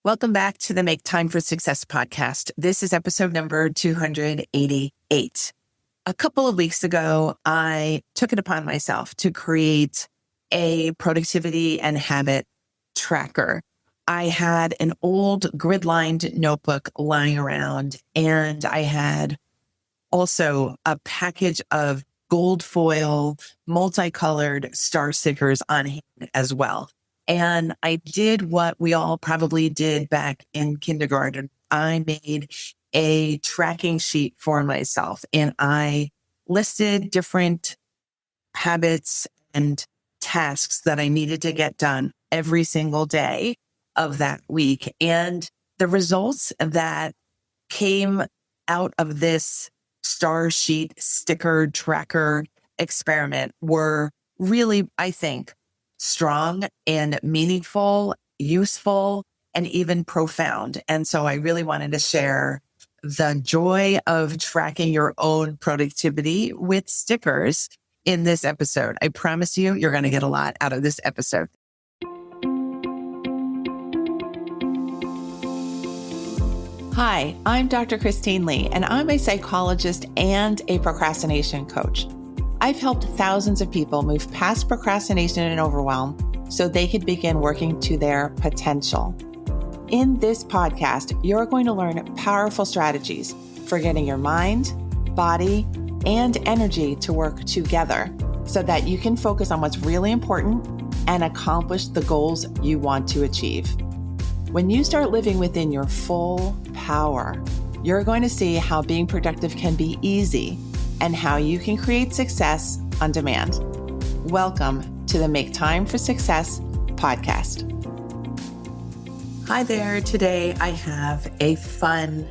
Welcome back to the Make Time for Success podcast. This is episode number 288. A couple of weeks ago, I took it upon myself to create a productivity and habit tracker. I had an old grid-lined notebook lying around, and I had also a package of gold foil, multicolored star stickers on hand as well. And I did what we all probably did back in kindergarten. I made a tracking sheet for myself, and I listed different habits and tasks that I needed to get done every single day of that week. And the results that came out of this star sheet sticker tracker experiment were really, I think, strong and meaningful, useful, and even profound. And so I really wanted to share the joy of tracking your own productivity with stickers in this episode. I promise you, you're going to get a lot out of this episode. Hi, I'm Dr. Christine Lee, and I'm a psychologist and a procrastination coach. I've helped thousands of people move past procrastination and overwhelm so they could begin working to their potential. In this podcast, you're going to learn powerful strategies for getting your mind, body, and energy to work together so that you can focus on what's really important and accomplish the goals you want to achieve. When you start living within your full power, you're going to see how being productive can be easy and how you can create success on demand. Welcome to the Make Time for Success podcast. Hi there. Today I have a fun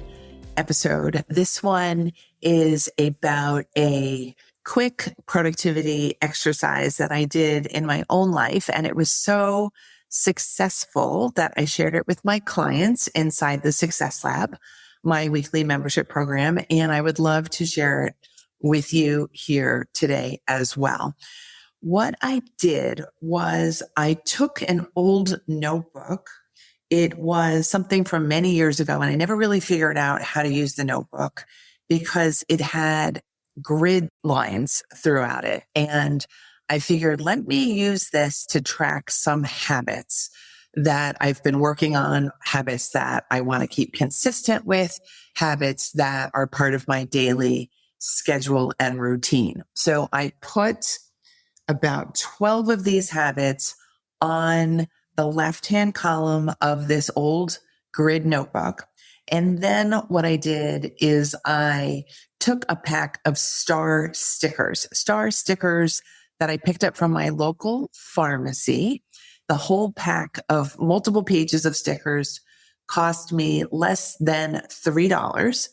episode. This one is about a quick productivity exercise that I did in my own life, and it was so successful that I shared it with my clients inside the Success Lab, my weekly membership program, and I would love to share it with you here today as well. What I did was I took an old notebook. It was something from many years ago, and I never really figured out how to use the notebook because it had grid lines throughout it. And I figured, let me use this to track some habits that I've been working on, habits that I want to keep consistent with, habits that are part of my daily schedule and routine. So I put about 12 of these habits on the left-hand column of this old grid notebook. And then what I did is I took a pack of star stickers that I picked up from my local pharmacy. The whole pack of multiple pages of stickers cost me less than $3.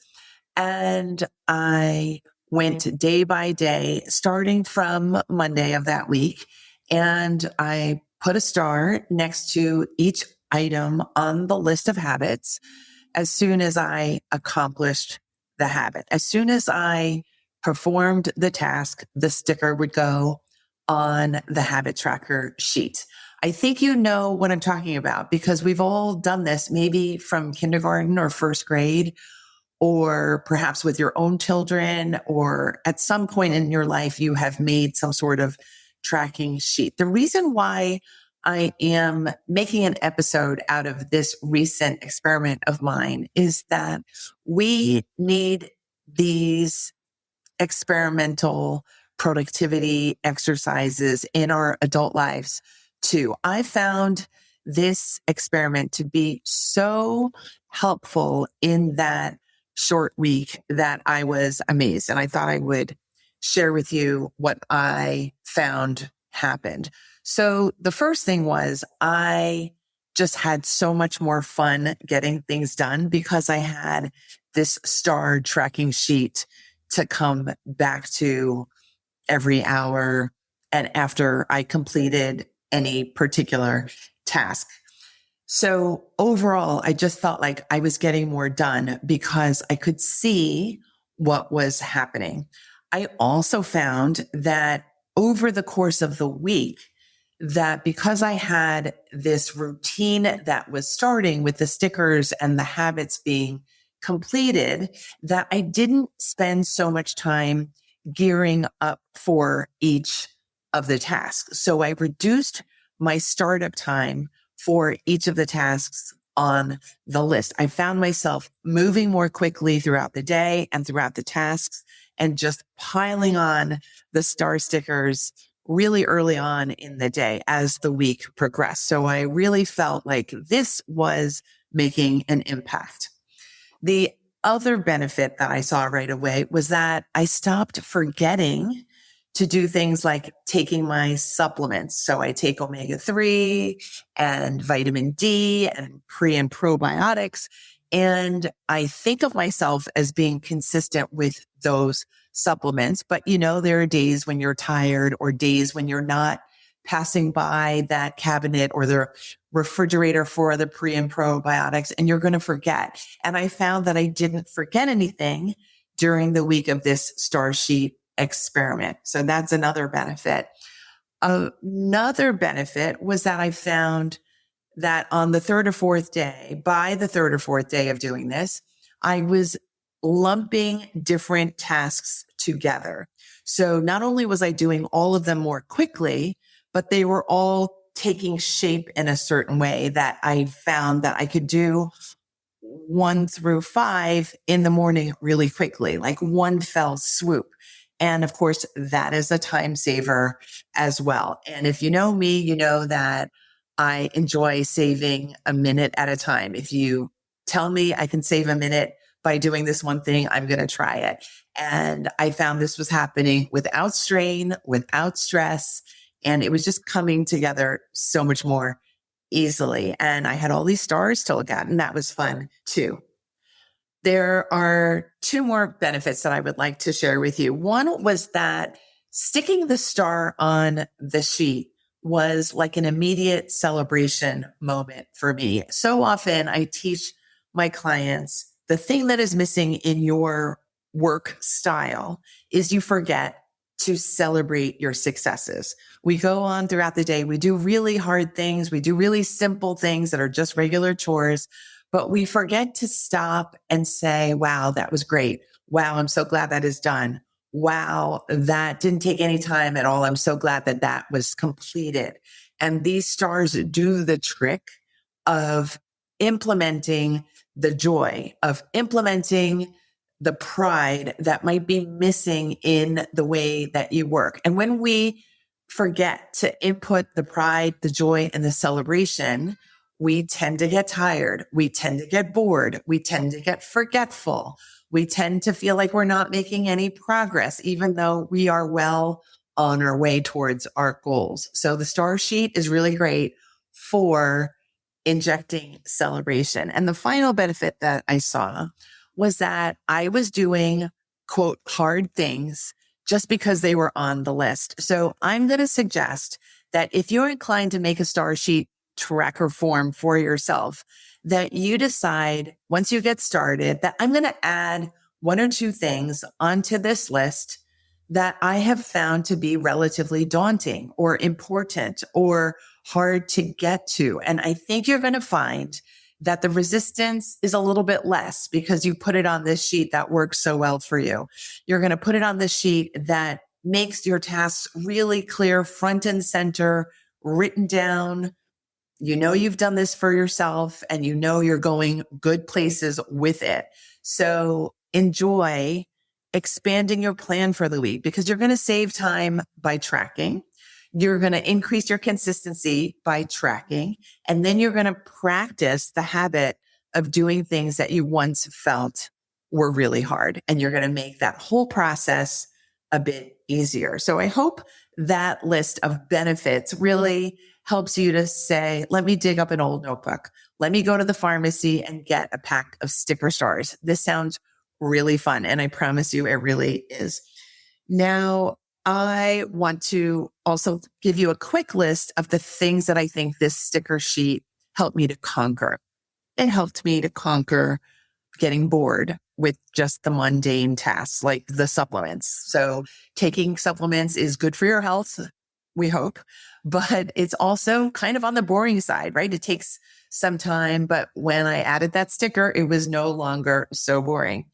And I went day by day, starting from Monday of that week. And I put a star next to each item on the list of habits as soon as I accomplished the habit. As soon as I performed the task, the sticker would go on the habit tracker sheet. I think you know what I'm talking about because we've all done this, maybe from kindergarten or first grade, or perhaps with your own children, or at some point in your life, you have made some sort of tracking sheet. The reason why I am making an episode out of this recent experiment of mine is that we need these experimental productivity exercises in our adult lives too. I found this experiment to be so helpful in that short week that I was amazed. And I thought I would share with you what I found happened. So the first thing was I just had so much more fun getting things done because I had this star tracking sheet to come back to every hour and after I completed any particular task. So overall, I just felt like I was getting more done because I could see what was happening. I also found that over the course of the week, that because I had this routine that was starting with the stickers and the habits being completed, that I didn't spend so much time gearing up for each of the tasks. So I reduced my startup time for each of the tasks on the list. I found myself moving more quickly throughout the day and throughout the tasks and just piling on the star stickers really early on in the day as the week progressed. So I really felt like this was making an impact. The other benefit that I saw right away was that I stopped forgetting to do things like taking my supplements. So I take omega-3 and vitamin D and pre and probiotics. And I think of myself as being consistent with those supplements. But there are days when you're tired or days when you're not passing by that cabinet or the refrigerator for the pre and probiotics, and you're going to forget. And I found that I didn't forget anything during the week of this star sheet experiment. So that's another benefit. Another benefit was that I found that on the third or fourth day, by the third or fourth day of doing this, I was lumping different tasks together. So not only was I doing all of them more quickly, but they were all taking shape in a certain way that I found that I could do 1 through 5 in the morning really quickly, like one fell swoop. And of course, that is a time saver as well. And if you know me, you know that I enjoy saving a minute at a time. If you tell me I can save a minute by doing this one thing, I'm going to try it. And I found this was happening without strain, without stress, and it was just coming together so much more easily. And I had all these stars to look at, and that was fun too. There are 2 more benefits that I would like to share with you. One was that sticking the star on the sheet was like an immediate celebration moment for me. So often I teach my clients the thing that is missing in your work style is you forget to celebrate your successes. We go on throughout the day. We do really hard things. We do really simple things that are just regular chores, but we forget to stop and say, wow, that was great. Wow, I'm so glad that is done. Wow, that didn't take any time at all. I'm so glad that that was completed. And these stars do the trick of implementing the joy, of implementing the pride that might be missing in the way that you work. And when we forget to input the pride, the joy, and the celebration, we tend to get tired. We tend to get bored. We tend to get forgetful. We tend to feel like we're not making any progress, even though we are well on our way towards our goals. So the star sheet is really great for injecting celebration. And the final benefit that I saw was that I was doing, quote, hard things just because they were on the list. So I'm going to suggest that if you're inclined to make a star sheet tracker form for yourself, that you decide once you get started that I'm going to add 1 or 2 things onto this list that I have found to be relatively daunting or important or hard to get to. And I think you're going to find that the resistance is a little bit less because you put it on this sheet that works so well for you. You're going to put it on this sheet that makes your tasks really clear, front and center, written down. You know you've done this for yourself and you know you're going good places with it. So enjoy expanding your plan for the week because you're going to save time by tracking. You're going to increase your consistency by tracking. And then you're going to practice the habit of doing things that you once felt were really hard. And you're going to make that whole process a bit easier. So I hope that list of benefits really helps you to say, let me dig up an old notebook. Let me go to the pharmacy and get a pack of sticker stars. This sounds really fun. And I promise you it really is. Now, I want to also give you a quick list of the things that I think this sticker sheet helped me to conquer. It helped me to conquer getting bored with just the mundane tasks like the supplements. So taking supplements is good for your health. we hope, but it's also kind of on the boring side, right? It takes some time, but when I added that sticker, it was no longer so boring.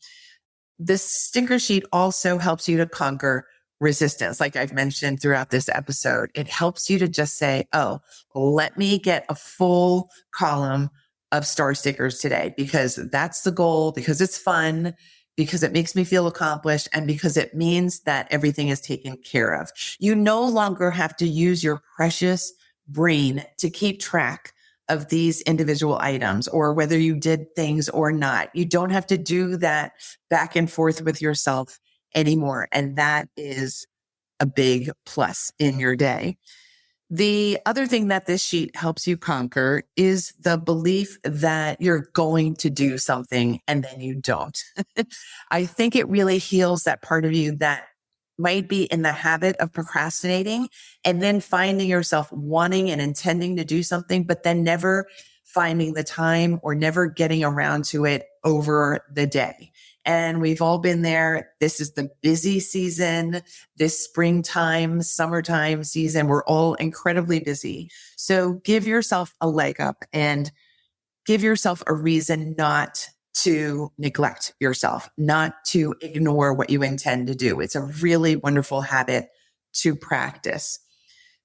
This sticker sheet also helps you to conquer resistance. Like I've mentioned throughout this episode, it helps you to just say, oh, let me get a full column of star stickers today because that's the goal, because it's fun, because it makes me feel accomplished, and because it means that everything is taken care of. You no longer have to use your precious brain to keep track of these individual items or whether you did things or not. You don't have to do that back and forth with yourself anymore. And that is a big plus in your day. The other thing that this sheet helps you conquer is the belief that you're going to do something and then you don't. I think it really heals that part of you that might be in the habit of procrastinating and then finding yourself wanting and intending to do something, but then never finding the time or never getting around to it over the day. And we've all been there. This is the busy season, this springtime, summertime season. We're all incredibly busy. So give yourself a leg up and give yourself a reason not to neglect yourself, not to ignore what you intend to do. It's a really wonderful habit to practice.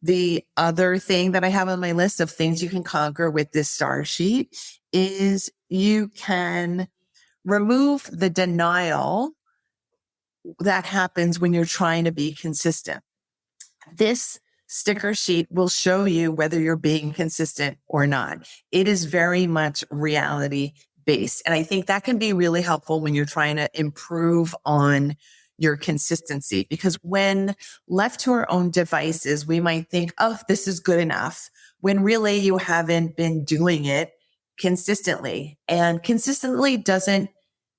The other thing that I have on my list of things you can conquer with this star sheet is you can remove the denial that happens when you're trying to be consistent. This sticker sheet will show you whether you're being consistent or not. It is very much reality based. And I think that can be really helpful when you're trying to improve on your consistency, because when left to our own devices, we might think, oh, this is good enough, when really you haven't been doing it consistently. And consistently doesn't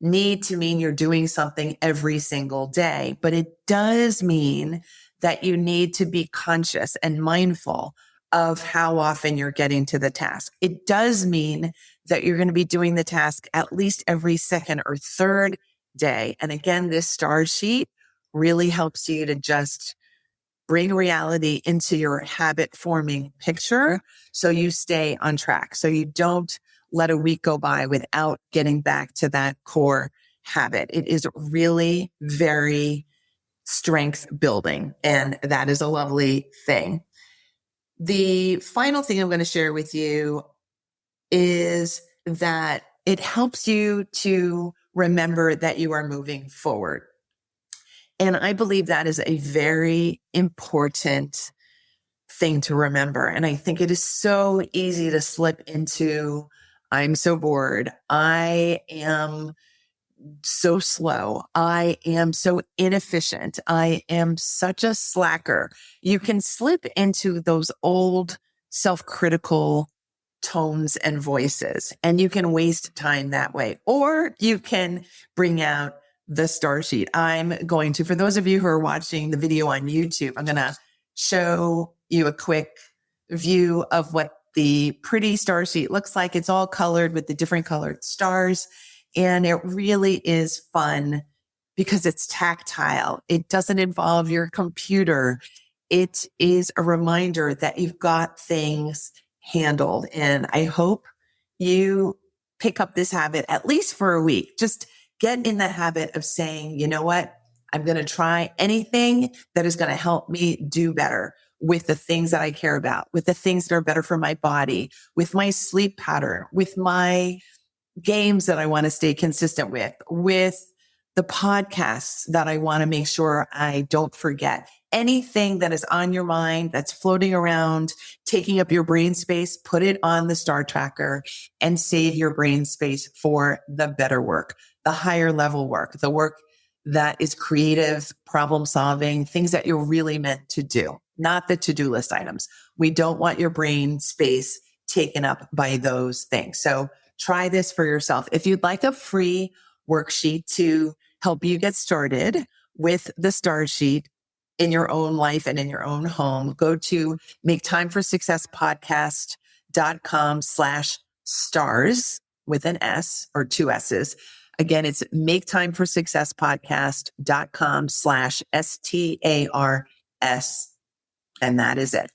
need to mean you're doing something every single day, but it does mean that you need to be conscious and mindful of how often you're getting to the task. It does mean that you're going to be doing the task at least every second or third day. And again, this star sheet really helps you to just bring reality into your habit forming picture so you stay on track. So you don't let a week go by without getting back to that core habit. It is really very strength building, and that is a lovely thing. The final thing I'm going to share with you is that it helps you to remember that you are moving forward. And I believe that is a very important thing to remember. And I think it is so easy to slip into, I'm so bored. I am so slow. I am so inefficient. I am such a slacker. You can slip into those old self-critical tones and voices, and you can waste time that way. Or you can bring out the star sheet. I'm going to, for those of you who are watching the video on YouTube, I'm going to show you a quick view of what the pretty star sheet looks like. It's all colored with the different colored stars. And it really is fun because it's tactile. It doesn't involve your computer. It is a reminder that you've got things handled. And I hope you pick up this habit at least for a week. Just get in the habit of saying, you know what? I'm going to try anything that is going to help me do better with the things that I care about, with the things that are better for my body, with my sleep pattern, with my games that I want to stay consistent with the podcasts that I want to make sure I don't forget. Anything that is on your mind that's floating around, taking up your brain space, put it on the star tracker and save your brain space for the better work, the higher level work, the work that is creative, problem solving, things that you're really meant to do, not the to-do list items. We don't want your brain space taken up by those things. So try this for yourself. If you'd like a free worksheet to help you get started with the star sheet in your own life and in your own home, go to maketimeforsuccesspodcast.com/stars with an S or two S's. Again, it's maketimeforsuccesspodcast.com/STARS. And that is it.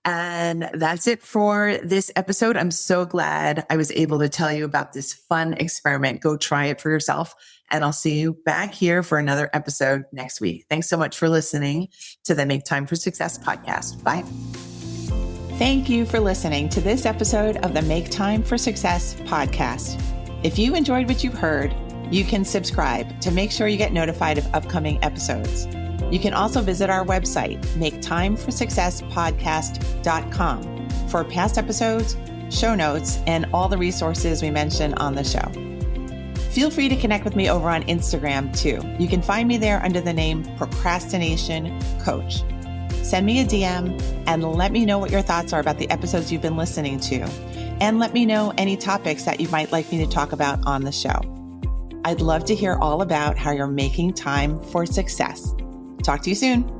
And that's it for this episode. I'm so glad I was able to tell you about this fun experiment. Go try it for yourself. And I'll see you back here for another episode next week. Thanks so much for listening to the Make Time for Success podcast. Bye. Thank you for listening to this episode of the Make Time for Success podcast. If you enjoyed what you've heard, you can subscribe to make sure you get notified of upcoming episodes. You can also visit our website, maketimeforsuccesspodcast.com, for past episodes, show notes, and all the resources we mentioned on the show. Feel free to connect with me over on Instagram too. You can find me there under the name Procrastination Coach. Send me a DM and let me know what your thoughts are about the episodes you've been listening to. And let me know any topics that you might like me to talk about on the show. I'd love to hear all about how you're making time for success. Talk to you soon.